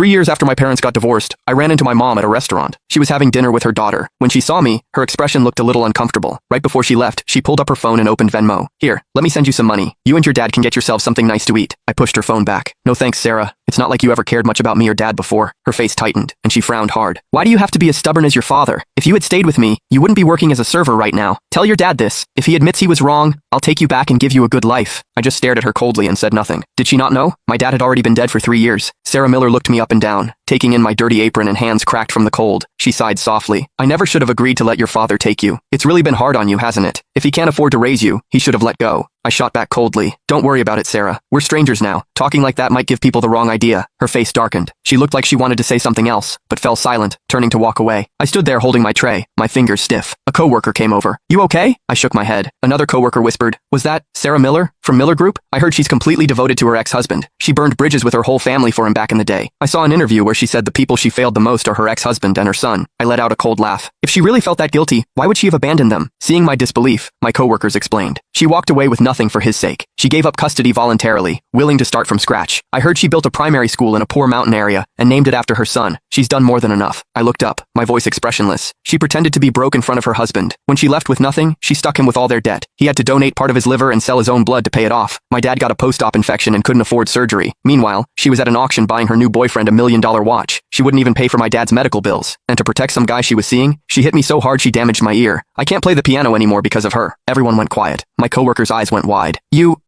3 years after my parents got divorced, I ran into my mom at a restaurant. She was having dinner with her daughter. When she saw me, her expression looked a little uncomfortable. Right before she left, she pulled up her phone and opened Venmo. Here, let me send you some money. You and your dad can get yourself something nice to eat. I pushed her phone back. No thanks, Sarah. It's not like you ever cared much about me or dad before. Her face tightened, and she frowned hard. Why do you have to be as stubborn as your father? If you had stayed with me, you wouldn't be working as a server right now. Tell your dad this. If he admits he was wrong, I'll take you back and give you a good life. I just stared at her coldly and said nothing. Did she not know? My dad had already been dead for 3 years. Sarah Miller looked me up and down, taking in my dirty apron and hands cracked from the cold. She sighed softly. I never should have agreed to let your father take you. It's really been hard on you, hasn't it? If he can't afford to raise you, he should have let go. I shot back coldly. Don't worry about it, Sarah. We're strangers now. Talking like that might give people the wrong idea. Her face darkened. She looked like she wanted to say something else, but fell silent, turning to walk away. I stood there holding my tray, my fingers stiff. A coworker came over. You okay? I shook my head. Another coworker whispered, was that Sarah Miller? From Miller Group? I heard she's completely devoted to her ex-husband. She burned bridges with her whole family for him back in the day. I saw an interview where she said the people she failed the most are her ex-husband and her son. I let out a cold laugh. If she really felt that guilty, why would she have abandoned them? Seeing my disbelief, my coworkers explained. She walked away with nothing for his sake. She gave up custody voluntarily, willing to start from scratch. I heard she built a primary school in a poor mountain area and named it after her son. She's done more than enough. I looked up, my voice expressionless. She pretended to be broke in front of her husband. When she left with nothing, she stuck him with all their debt. He had to donate part of his liver and sell his own blood to pay it off. My dad got a post-op infection and couldn't afford surgery. Meanwhile, she was at an auction buying her new boyfriend a $1 million watch. She wouldn't even pay for my dad's medical bills. And to protect some guy she was seeing, she hit me so hard she damaged my ear. I can't play the piano anymore because of her. Everyone went quiet. My coworker's eyes went wide.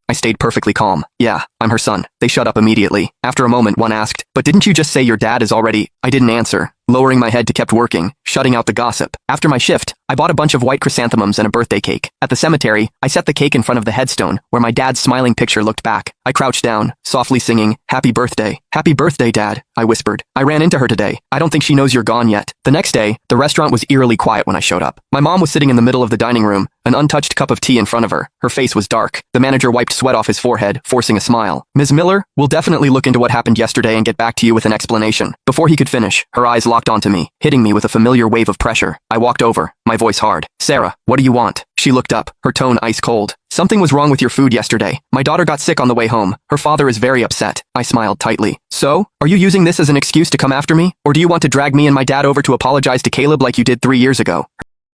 I stayed perfectly calm. Yeah, I'm her son. They shut up immediately. After a moment, one asked, but didn't you just say your dad is already... I didn't answer. Lowering my head to kept working, shutting out the gossip. After my shift, I bought a bunch of white chrysanthemums and a birthday cake. At the cemetery, I set the cake in front of the headstone, where my dad's smiling picture looked back. I crouched down, softly singing, Happy birthday. Happy birthday, Dad, I whispered. I ran into her today. I don't think she knows you're gone yet. The next day, the restaurant was eerily quiet when I showed up. My mom was sitting in the middle of the dining room, an untouched cup of tea in front of her. Her face was dark. The manager wiped sweat off his forehead, forcing a smile. Ms. Miller, we'll definitely look into what happened yesterday and get back to you with an explanation. Before he could finish, her eyes locked onto me, hitting me with a familiar wave of pressure. I walked over, my voice hard. Sarah, what do you want? She looked up, her tone ice cold. Something was wrong with your food yesterday. My daughter got sick on the way home. Her father is very upset. I smiled tightly. So, are you using this as an excuse to come after me? Or do you want to drag me and my dad over to apologize to Caleb like you did 3 years ago?